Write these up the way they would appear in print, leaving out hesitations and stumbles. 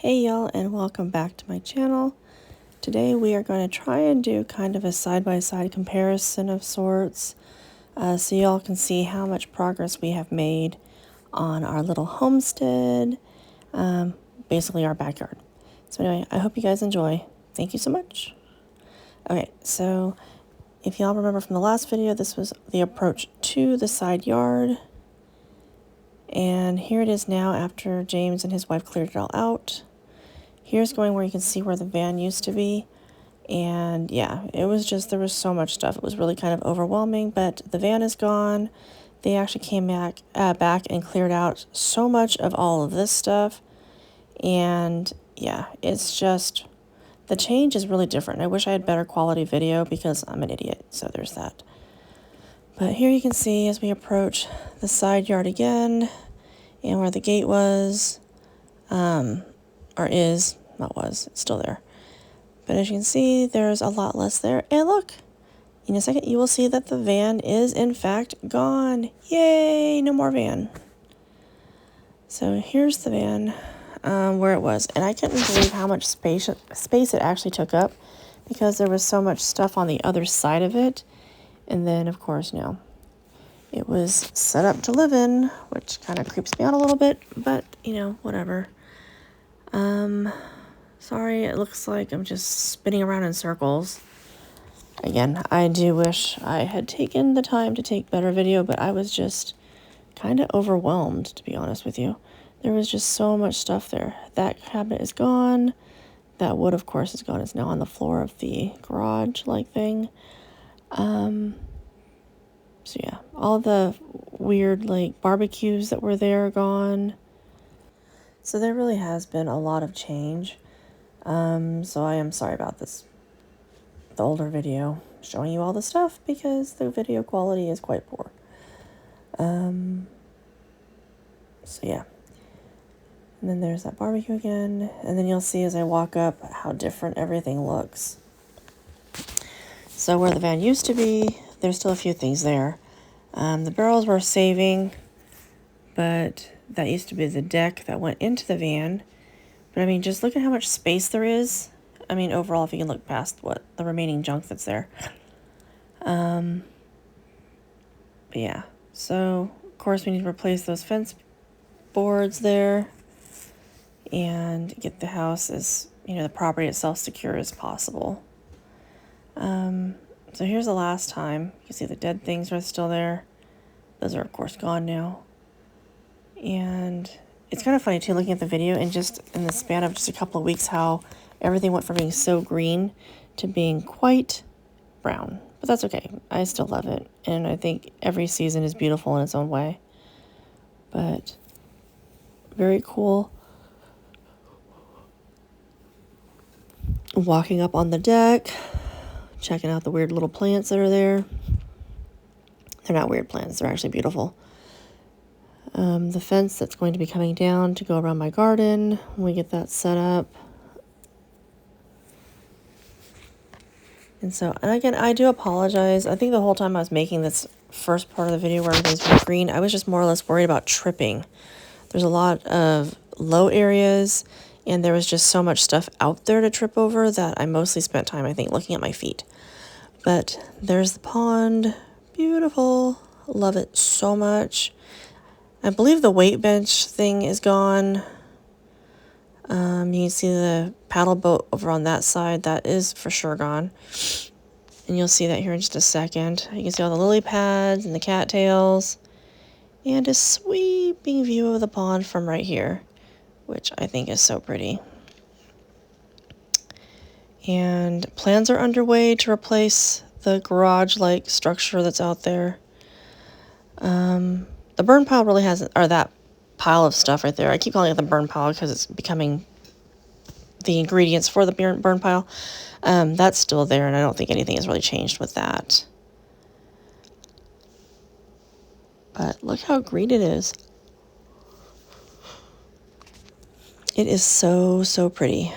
Hey y'all, and welcome back to my channel. Today we are going to try and do kind of a side-by-side comparison of sorts, so y'all can see how much progress we have made on our little homestead, basically our backyard. So anyway, I hope you guys enjoy. Thank you so much. Okay, so if y'all remember from the last video, this was the approach to the side yard. And here it is now after James and his wife cleared it all out. Here's going where you can see where the van used to be. And yeah, it was just, there was so much stuff. It was really kind of overwhelming, but the van is gone. They actually came back and cleared out so much of all of this stuff. And yeah, it's just, the change is really different. I wish I had better quality video because I'm an idiot, so there's that. But here you can see as we approach the side yard again, and where the gate was, or is, not was, it's still there. But as you can see, there's a lot less there. And look, in a second, you will see that the van is in fact gone. Yay, no more van. So here's the van, where it was. And I couldn't believe how much space it actually took up because there was so much stuff on the other side of it. And then, of course, it was set up to live in, which kind of creeps me out a little bit, but, whatever. Sorry, it looks like I'm just spinning around in circles. Again, I do wish I had taken the time to take better video, but I was just kind of overwhelmed, to be honest with you. There was just so much stuff there. That cabinet is gone. That wood, of course, is gone. It's now on the floor of the garage-like thing. So yeah, all the weird barbecues that were there are gone. So there really has been a lot of change. So I am sorry about this, the older video showing you all the stuff because the video quality is quite poor. So yeah. And then there's that barbecue again. And then you'll see as I walk up how different everything looks. So where the van used to be, there's still a few things there. The barrels were saving, but that used to be the deck that went into the van. But I mean, just look at how much space there is. I mean, overall, if you can look past the remaining junk that's there. But yeah, so of course we need to replace those fence boards there and get the house as, the property itself secure as possible. So here's the last time. You can see the dead things are still there. Those are, of course, gone now. And it's kind of funny, too, looking at the video and just in the span of just a couple of weeks, how everything went from being so green to being quite brown. But that's okay. I still love it. And I think every season is beautiful in its own way. But very cool. Walking up on the deck, checking out the weird little plants that are there. They're not weird plants. They're actually beautiful. The fence that's going to be coming down to go around my garden when we get that set up. And again, I do apologize. I think the whole time I was making this first part of the video where everything's really green, I was just more or less worried about tripping. There's a lot of low areas, and there was just so much stuff out there to trip over that I mostly spent time, I think, looking at my feet. But there's the pond. Beautiful. Love it so much. I believe the weight bench thing is gone. You can see the paddle boat over on that side. That is for sure gone. And you'll see that here in just a second. You can see all the lily pads and the cattails. And a sweeping view of the pond from right here, which I think is so pretty. And plans are underway to replace the garage-like structure that's out there. The burn pile really hasn't, or that pile of stuff right there. I keep calling it the burn pile because it's becoming the ingredients for the burn pile. That's still there, and I don't think anything has really changed with that. But look how green it is. It is so, so pretty.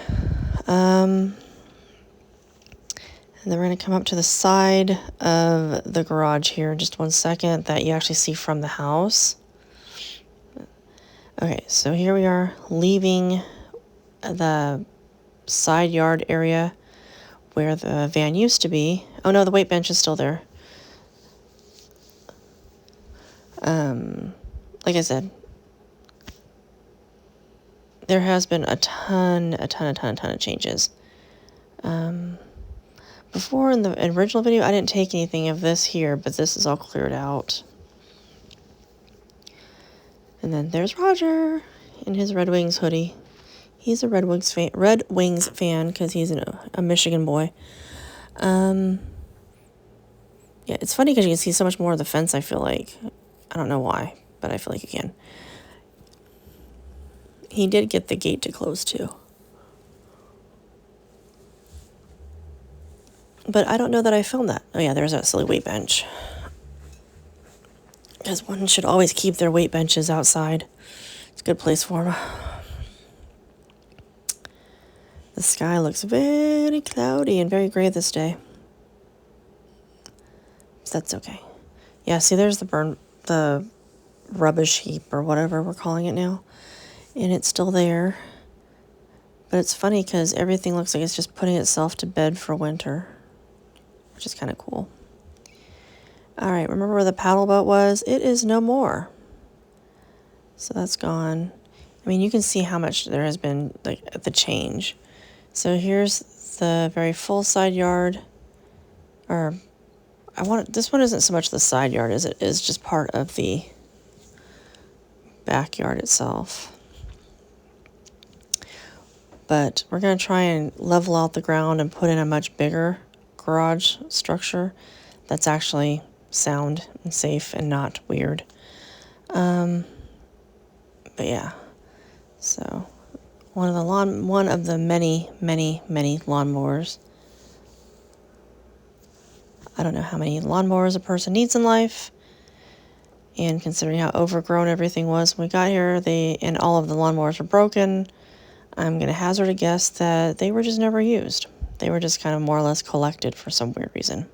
And then we're going to come up to the side of the garage here in just one second that you actually see from the house. Okay, so here we are leaving the side yard area where the van used to be. Oh no, the weight bench is still there. Like I said, there has been a ton of changes. Before in the original video, I didn't take anything of this here, but this is all cleared out. And then there's Roger in his Red Wings hoodie. He's a Red Wings fan because he's a Michigan boy. Yeah, it's funny because you can see so much more of the fence, I feel like. I don't know why, but I feel like you can. He did get the gate to close too. But I don't know that I filmed that. Oh yeah, there's that silly weight bench. Because one should always keep their weight benches outside. It's a good place for them. The sky looks very cloudy and very gray this day. So that's okay. Yeah, see there's the rubbish heap or whatever we're calling it now. And it's still there. But it's funny because everything looks like it's just putting itself to bed for winter, which is kind of cool. All right, remember where the paddle boat was? It is no more. So that's gone. I mean, you can see how much there has been, like, the change. So here's the very full side yard. Or, this one isn't so much the side yard as it is just part of the backyard itself. But we're going to try and level out the ground and put in a much bigger garage structure that's actually sound and safe and not weird. But yeah, so one of the many lawnmowers. I don't know how many lawnmowers a person needs in life, and considering how overgrown everything was when we got here, and all of the lawnmowers were broken. I'm going to hazard a guess that they were just never used. They were just kind of more or less collected for some weird reason.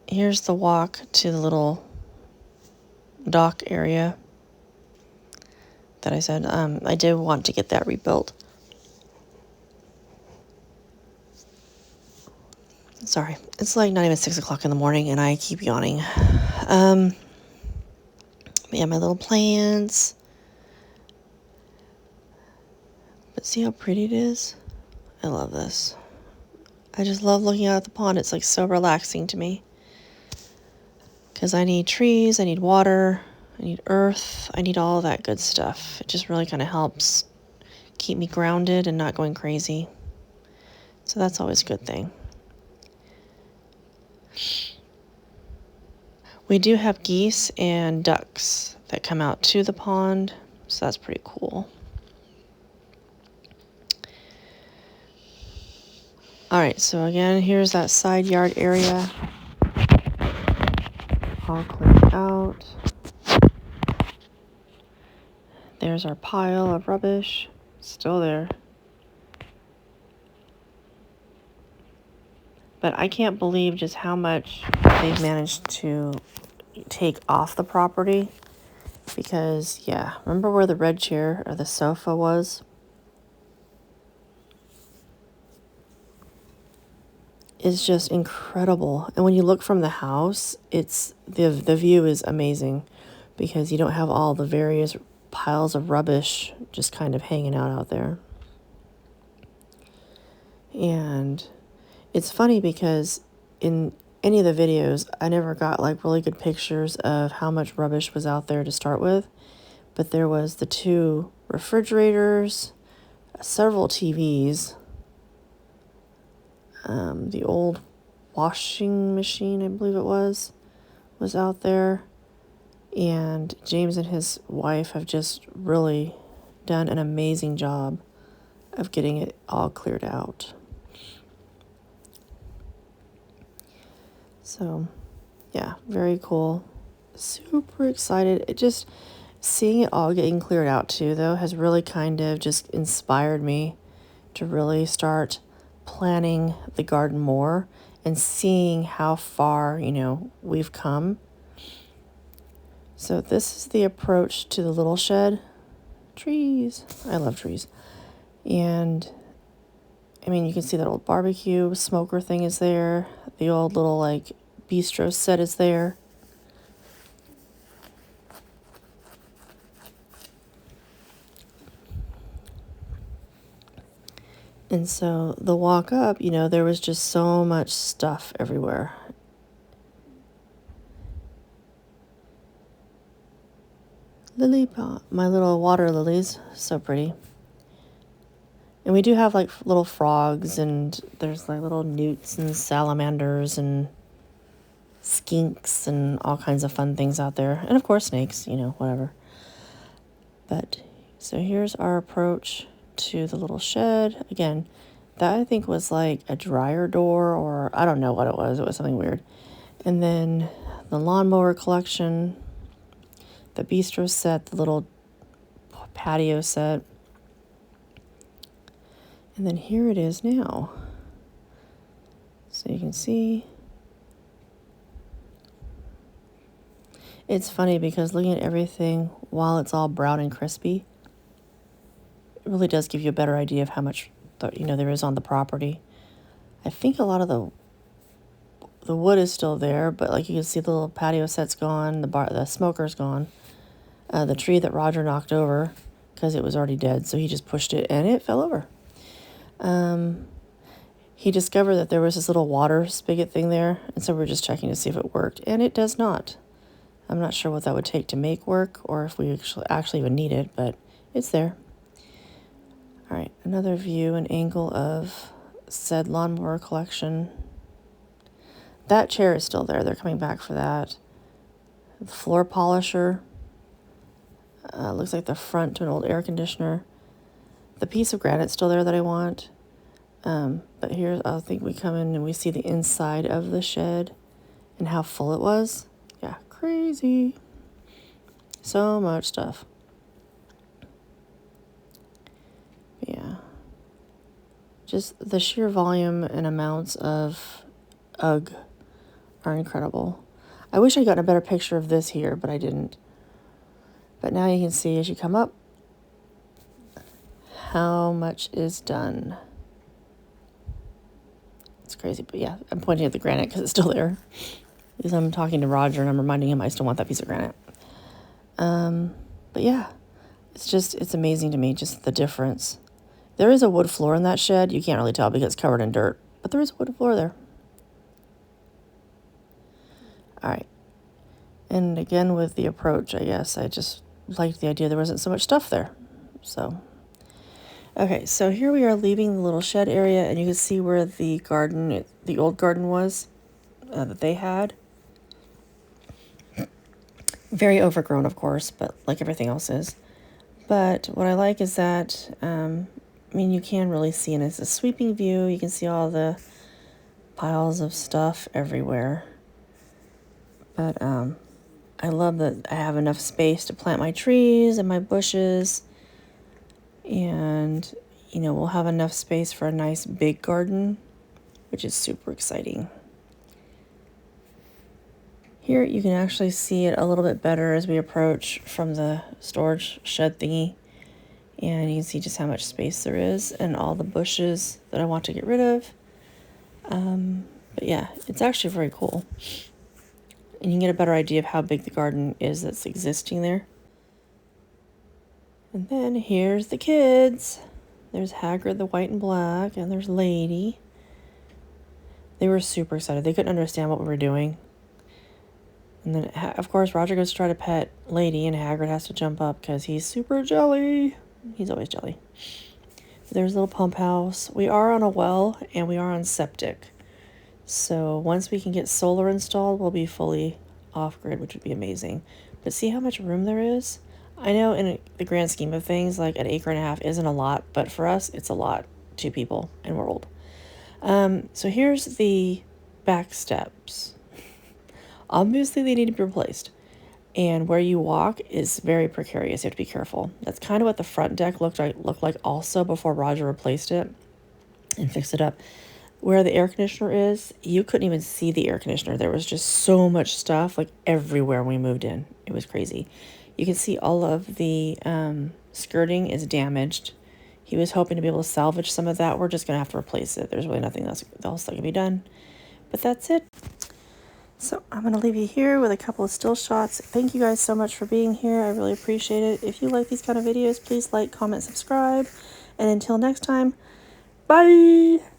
Here's the walk to the little dock area that I said. I did want to get that rebuilt. Sorry, it's like not even 6 o'clock in the morning and I keep yawning. Yeah, my little plants. But see how pretty it is? I love this. I just love looking out at the pond. It's like so relaxing to me. Because I need trees, I need water, I need earth, I need all of that good stuff. It just really kind of helps keep me grounded and not going crazy. So that's always a good thing. We do have geese and ducks that come out to the pond, so that's pretty cool. Alright, so again, here's that side yard area. All cleared out. There's our pile of rubbish, still there. But I can't believe just how much they've managed to take off the property. Because, yeah, remember where the red chair or the sofa was? Is just incredible. And when you look from the house, it's the view is amazing because you don't have all the various piles of rubbish just kind of hanging out there. And it's funny because in any of the videos, I never got like really good pictures of how much rubbish was out there to start with. But there was the 2 refrigerators, several TVs, the old washing machine, I believe it was out there. And James and his wife have just really done an amazing job of getting it all cleared out. So, yeah, very cool. Super excited. Seeing it all getting cleared out too, though, has really kind of just inspired me to really start planning the garden more and seeing how far, we've come. So this is the approach to the little shed. trees. I love trees. And I mean, you can see that old barbecue smoker thing is there. The old little like bistro set is there. And so the walk up, you know, there was just so much stuff everywhere. Lily pot, my little water lilies, so pretty. And we do have like little frogs, and there's like little newts and salamanders and skinks and all kinds of fun things out there. And of course snakes, you know, whatever. But so here's our approach to the little shed. Again, that I think was like a dryer door, or I don't know what it was. It was something weird. And then the lawnmower collection, the bistro set, the little patio set. And then here it is now. So you can see. It's funny because looking at everything while it's all brown and crispy, it really does give you a better idea of how much there is on the property. I think a lot of the wood is still there, but like you can see the little patio set's gone, the smoker's gone. The tree that Roger knocked over because it was already dead, so he just pushed it and it fell over. He discovered that there was this little water spigot thing there, and so we're just checking to see if it worked, and it does not. I'm not sure what that would take to make work or if we actually would need it, but it's there. All right, another view and angle of said lawnmower collection. That chair is still there. They're coming back for that. The floor polisher. Looks like the front to an old air conditioner. The piece of granite's still there that I want. But here, I think we come in and we see the inside of the shed and how full it was. Yeah, crazy. So much stuff. Yeah. Just the sheer volume and amounts of UGG are incredible. I wish I'd gotten a better picture of this here, but I didn't. But now you can see as you come up how much is done. It's crazy, but yeah, I'm pointing at the granite because it's still there. Because I'm talking to Roger and I'm reminding him I still want that piece of granite. But yeah, it's amazing to me, just the difference. There is a wood floor in that shed. You can't really tell because it's covered in dirt, but there is a wood floor there. All right. And again, with the approach, I guess, I just liked the idea there wasn't so much stuff there. So, okay, so here we are leaving the little shed area, and you can see where the old garden was that they had. Very overgrown, of course, but like everything else is. But what I like is that, you can really see, and it's a sweeping view. You can see all the piles of stuff everywhere. But I love that I have enough space to plant my trees and my bushes. And, we'll have enough space for a nice big garden, which is super exciting. Here you can actually see it a little bit better as we approach from the storage shed thingy. And you can see just how much space there is and all the bushes that I want to get rid of. But yeah, it's actually very cool. And you can get a better idea of how big the garden is that's existing there. And then here's the kids. There's Hagrid, the white and black, and there's Lady. They were super excited. They couldn't understand what we were doing. And then, of course, Roger goes to try to pet Lady, and Hagrid has to jump up because he's super jelly. He's always jelly. There's a little pump house. We are on a well, and we are on septic. So once we can get solar installed, we'll be fully off-grid, which would be amazing. But see how much room there is? I know in the grand scheme of things, like an acre and a half isn't a lot, but for us, it's a lot. 2 people, and we're old. So here's the back steps. Obviously, they need to be replaced. And where you walk is very precarious. You have to be careful. That's kind of what the front deck looked like also before Roger replaced it and fixed it up. Where the air conditioner is, you couldn't even see the air conditioner. There was just so much stuff, like everywhere we moved in. It was crazy. You can see all of the skirting is damaged. He was hoping to be able to salvage some of that. We're just going to have to replace it. There's really nothing else that can be done. But that's it. So I'm going to leave you here with a couple of still shots. Thank you guys so much for being here. I really appreciate it. If you like these kind of videos, please like, comment, subscribe. And until next time, bye!